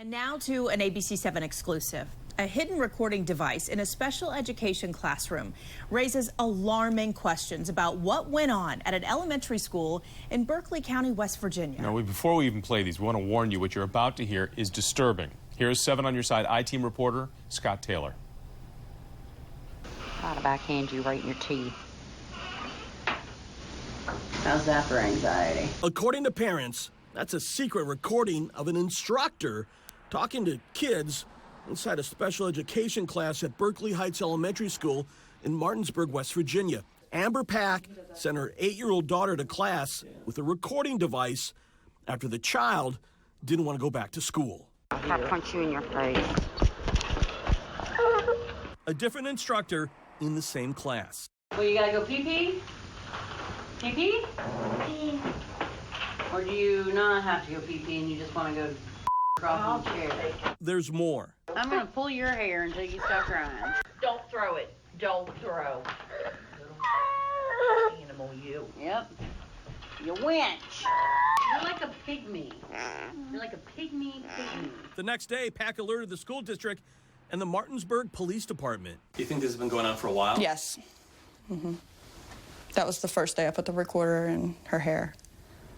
And now to an ABC7 exclusive. A hidden recording device in a special education classroom raises alarming questions about what went on at an elementary school in Berkeley County, West Virginia. Now, before we even play these, we want to warn you what you're about to hear is disturbing. Here's 7 on your side I-Team reporter Scott Taylor. Try to backhand you right in your teeth. How's that for anxiety? According to parents, that's a secret recording of an instructor talking to kids inside a special education class at Berkeley Heights Elementary School in Martinsburg, West Virginia. Amber Pack sent her 8-year-old daughter to class with a recording device after the child didn't want to go back to school. I'll punch you in your face. A different instructor in the same class. Well, you gotta go pee-pee? Pee-pee? Or do you not have to go pee-pee and you just want to go across the chair? There's more. I'm gonna pull your hair until you stop crying. Don't throw it. Don't throw. Animal, you. Yep. You winch. You're like a pygmy. You're like a pygmy. The next day, Pack alerted the school district and the Martinsburg Police Department. You think this has been going on for a while? Yes. That was the first day I put the recorder in her hair.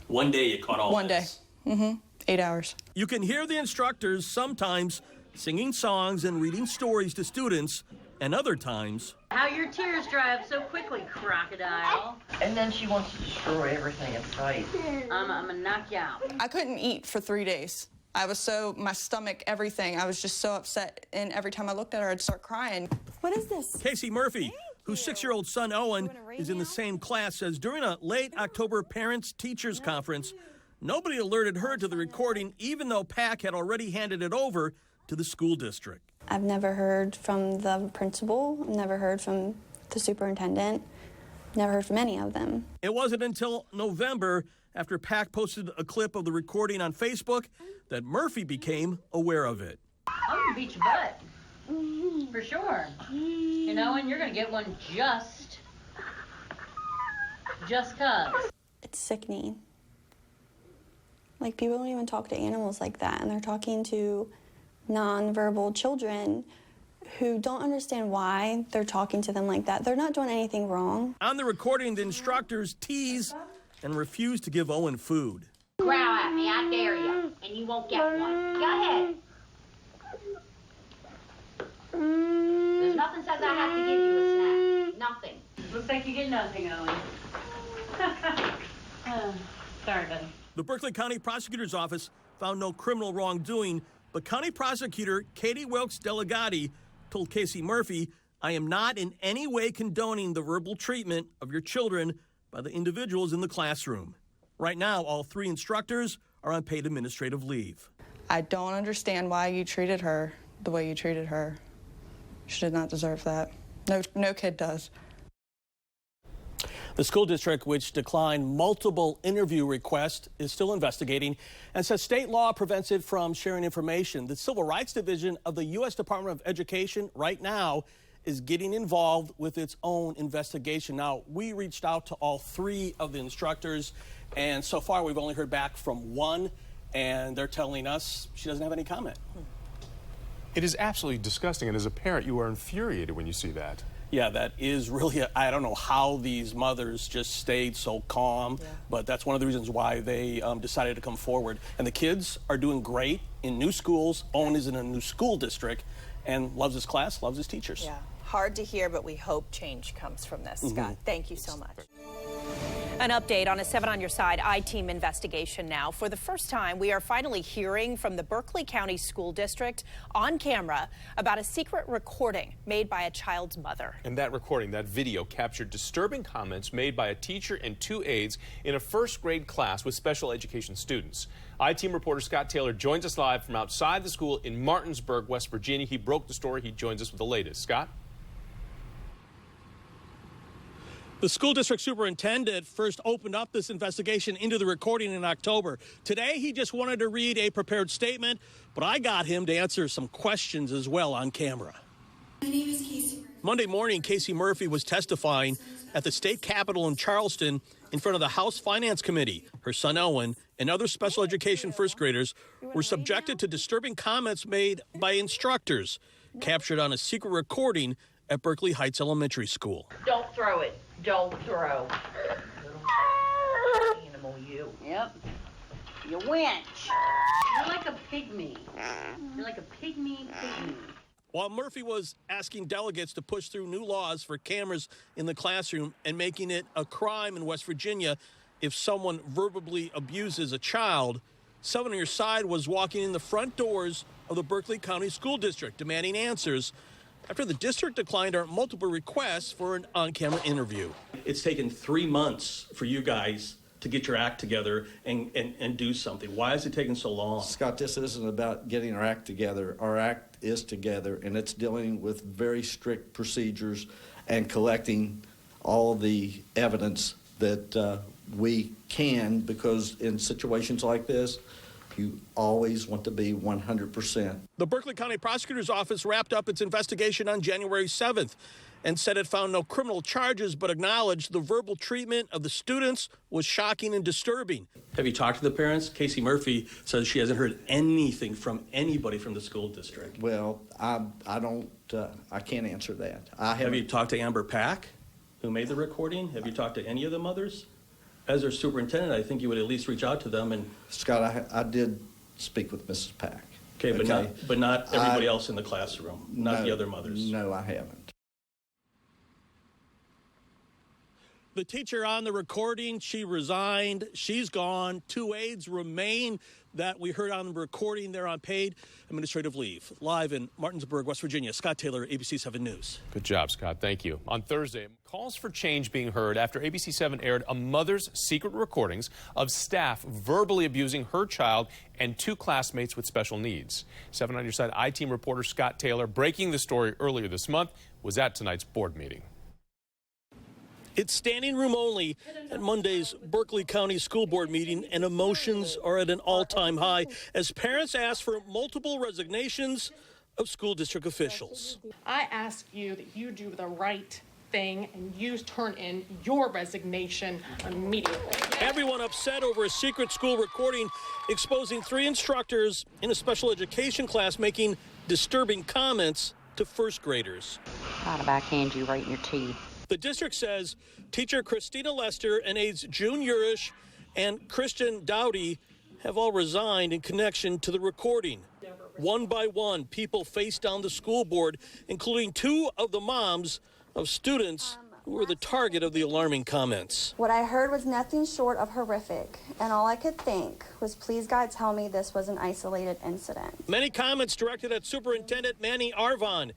One day you caught all One day. this. 8 hours. You can hear the instructors sometimes singing songs and reading stories to students, and other times... How your tears dry up so quickly, crocodile. And then she wants to destroy everything in sight. I'm gonna knock you out. I couldn't eat for 3 days. I was my stomach, everything. I was just so upset, and every time I looked at her, I'd start crying. What is this? Casey Murphy, whose 6-year-old son Owen is in the same class, says during a late October parents-teachers conference, nobody alerted her to the recording, even though Pack had already handed it over to the school district. I've never heard from the principal, never heard from the superintendent, never heard from any of them. It wasn't until November, after Pack posted a clip of the recording on Facebook, that Murphy became aware of it. I'm gonna beat your butt. For sure. You know, and you're gonna get one just cuz. It's sickening. Like, people don't even talk to animals like that, and they're talking to nonverbal children who don't understand why they're talking to them like that. They're not doing anything wrong. On the recording, the instructors tease and refuse to give Owen food. Growl at me, I dare you, and you won't get one. Go ahead. There's nothing says I have to give you a snack. Nothing. Looks like you get nothing, Owen. Sorry, buddy. The Berkeley County Prosecutor's Office found no criminal wrongdoing, but County Prosecutor Katie Wilkes Delegati told Casey Murphy, "I am not in any way condoning the verbal treatment of your children by the individuals in the classroom." Right now, all 3 instructors are on paid administrative leave. I don't understand why you treated her the way you treated her. She did not deserve that. No kid does. The school district, which declined multiple interview requests, is still investigating and says state law prevents it from sharing information. The Civil Rights Division of the U.S. Department of Education right now is getting involved with its own investigation. Now, we reached out to all 3 of the instructors, and so far we've only heard back from 1, and they're telling us she doesn't have any comment. It is absolutely disgusting, and as a parent, you are infuriated when you see that. Yeah, that is really, I don't know how these mothers just stayed so calm, but that's one of the reasons why they decided to come forward. And the kids are doing great in new schools. Owen is in a new school district and loves his class, loves his teachers. Yeah, hard to hear, but we hope change comes from this, Scott. Thank you so much. An update on a 7 on your side I-Team investigation now. For the first time, we are finally hearing from the Berkeley County School District on camera about a secret recording made by a child's mother. And that recording, that video, captured disturbing comments made by a teacher and 2 aides in a first-grade class with special education students. I-Team reporter Scott Taylor joins us live from outside the school in Martinsburg, West Virginia. He broke the story. He joins us with the latest. Scott? The school district superintendent first opened up this investigation into the recording in October. Today, he just wanted to read a prepared statement, but I got him to answer some questions as well on camera. My name is Casey. Monday morning, Casey Murphy was testifying at the state capitol in Charleston in front of the House Finance Committee. Her son Owen and other special education first graders were subjected to disturbing comments made by instructors, captured on a secret recording at Berkeley Heights Elementary School. Don't throw it. Don't throw. Animal, you. Yep. You winch. You're like a pygmy. You're like a pygmy. While Murphy was asking delegates to push through new laws for cameras in the classroom and making it a crime in West Virginia if someone verbally abuses a child, Seven on Your Side was walking in the front doors of the Berkeley County School District demanding answers after the district declined our multiple requests for an on-camera interview. It's taken 3 months for you guys to get your act together and do something. Why is it taking so long? Scott, this isn't about getting our act together. Our act is together, and it's dealing with very strict procedures and collecting all the evidence that we can, because in situations like this, you always want to be 100%. The Berkeley County Prosecutor's Office wrapped up its investigation on January 7th and said it found no criminal charges, but acknowledged the verbal treatment of the students was shocking and disturbing. Have you talked to the parents? Casey Murphy says she hasn't heard anything from anybody from the school district. Well, I can't answer that. Have you talked to Amber Pack, who made the recording? Have you talked to any of the mothers? As their superintendent, I think you would at least reach out to them. And Scott, I did speak with Mrs. Pack. Okay, but not everybody else in the classroom, not the other mothers. No, I haven't. The teacher on the recording, she resigned. She's gone. 2 aides remain that we heard on the recording. They're on paid administrative leave. Live in Martinsburg, West Virginia, Scott Taylor, ABC 7 News. Good job, Scott. Thank you. On Thursday, calls for change being heard after ABC 7 aired a mother's secret recordings of staff verbally abusing her child and 2 classmates with special needs. 7 on Your Side I-Team reporter Scott Taylor, breaking the story earlier this month, was at tonight's board meeting. It's standing room only at Monday's Berkeley County School Board meeting, and emotions are at an all-time high as parents ask for multiple resignations of school district officials. I ask you that you do the right thing and you turn in your resignation immediately. Everyone upset over a secret school recording exposing 3 instructors in a special education class making disturbing comments to first graders. I'd backhand you right in your teeth. The district says teacher Christina Lester and aides June Urish and Christian Dowdy have all resigned in connection to the recording. One by one, people faced down the school board, including 2 of the moms of students who were the target of the alarming comments. What I heard was nothing short of horrific, and all I could think was, please God, tell me this was an isolated incident. Many comments directed at Superintendent Manny Arvon.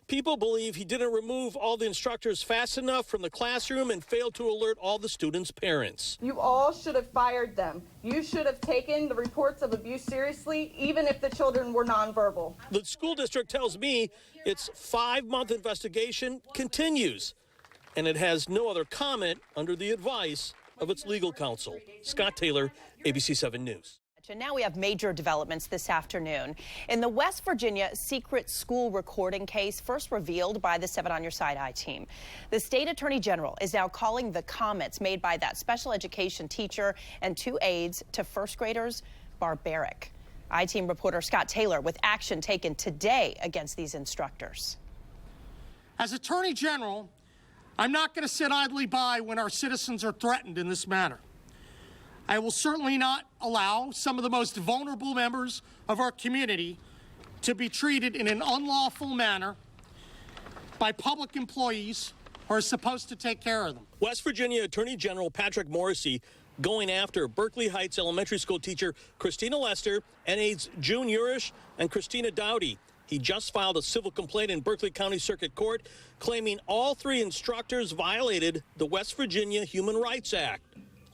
People believe he didn't remove all the instructors fast enough from the classroom and failed to alert all the students' parents. You all should have fired them. You should have taken the reports of abuse seriously, even if the children were nonverbal. The school district tells me its 5-month investigation continues, and it has no other comment under the advice of its legal counsel. Scott Taylor, ABC 7 News. And now we have major developments this afternoon. In the West Virginia secret school recording case first revealed by the 7 on Your Side I-Team, the state attorney general is now calling the comments made by that special education teacher and 2 aides to first graders barbaric. I-Team reporter Scott Taylor with action taken today against these instructors. As attorney general, I'm not going to sit idly by when our citizens are threatened in this manner. I will certainly not allow some of the most vulnerable members of our community to be treated in an unlawful manner by public employees who are supposed to take care of them. West Virginia Attorney General Patrick Morrissey going after Berkeley Heights Elementary School teacher Christina Lester and aides June Urish and Christina Dowdy. He just filed a civil complaint in Berkeley County Circuit Court claiming all 3 instructors violated the West Virginia Human Rights Act.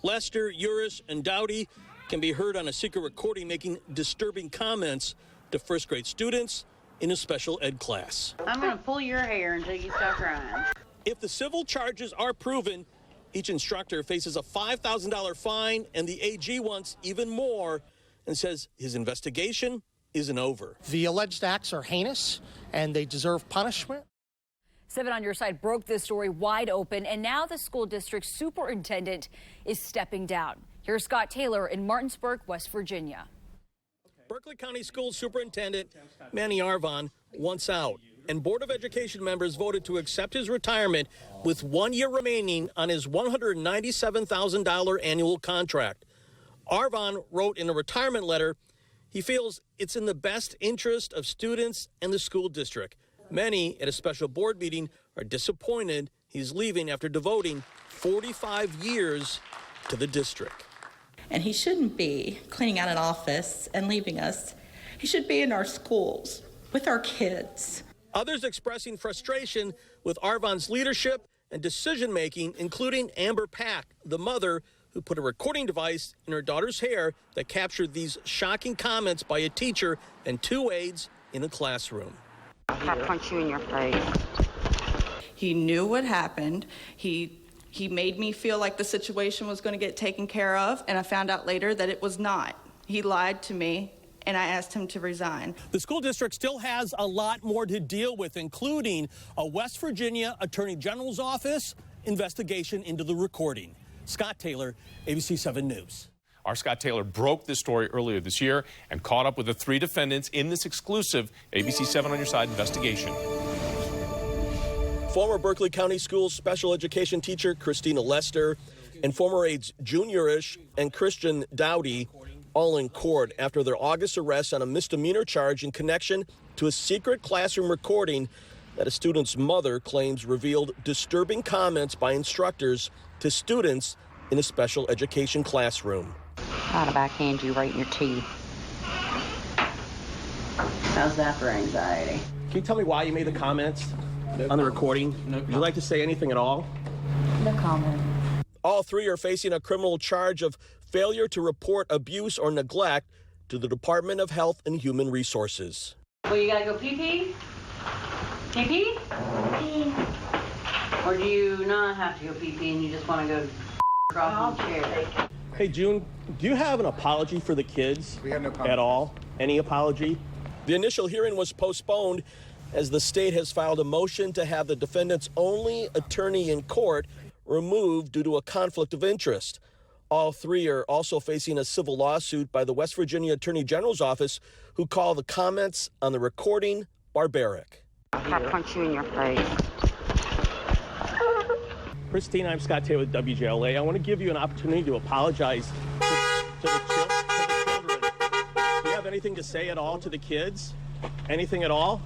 Lester, Urish, and Dowdy can be heard on a secret recording making disturbing comments to first grade students in a special ed class. I'm going to pull your hair until you stop crying. If the civil charges are proven, each instructor faces a $5,000 fine, and the AG wants even more and says his investigation isn't over. The alleged acts are heinous and they deserve punishment. 7 on Your Side broke this story wide open, and now the school district superintendent is stepping down. Here's Scott Taylor in Martinsburg, West Virginia. Berkeley County School Superintendent Manny Arvon wants out, and Board of Education members voted to accept his retirement with 1 year remaining on his $197,000 annual contract. Arvon wrote in a retirement letter he feels it's in the best interest of students and the school district. Many at a special board meeting are disappointed he's leaving after devoting 45 years to the district. And he shouldn't be cleaning out an office and leaving us. He should be in our schools with our kids. Others expressing frustration with Arvon's leadership and decision-making, including Amber Pack, the mother who put a recording device in her daughter's hair that captured these shocking comments by a teacher and 2 aides in a classroom. I'll punch you in your face. He knew what happened. He made me feel like the situation was going to get taken care of, and I found out later that it was not. He lied to me, and I asked him to resign. The school district still has a lot more to deal with, including a West Virginia Attorney General's office investigation into the recording. Scott Taylor, ABC 7 News. Our Scott Taylor broke this story earlier this year and caught up with the 3 defendants in this exclusive ABC 7 on Your Side investigation. Former Berkeley County Schools special education teacher Christina Lester and former aides June Urish and Christian Dowdy all in court after their August arrest on a misdemeanor charge in connection to a secret classroom recording that a student's mother claims revealed disturbing comments by instructors to students in a special education classroom. I'd have backhand you right in your teeth. How's that for anxiety? Can you tell me why you made the comments on the recording? Would you like to say anything at all? No comment. All 3 are facing a criminal charge of failure to report abuse or neglect to the Department of Health and Human Resources. Well, you gotta go pee-pee? Pee-pee? Or do you not have to go pee-pee and you just want to go across the chair? Hey, June, do you have an apology for the kids? We have no comment. At all? Any apology? The initial hearing was postponed as the state has filed a motion to have the defendant's only attorney in court removed due to a conflict of interest. All 3 are also facing a civil lawsuit by the West Virginia Attorney General's office, who call the comments on the recording barbaric. I'll punch you in your face. Christine, I'm Scott Taylor with WJLA. I want to give you an opportunity to apologize to the children. Do you have anything to say at all to the kids? Anything at all?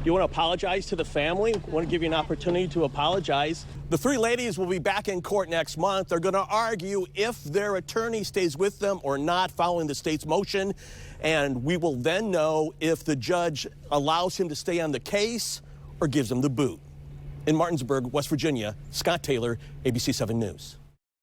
You want to apologize to the family? I want to give you an opportunity to apologize. The 3 ladies will be back in court next month. They're going to argue if their attorney stays with them or not following the state's motion. And we will then know if the judge allows him to stay on the case or gives him the boot. In Martinsburg, West Virginia, Scott Taylor, ABC 7 News.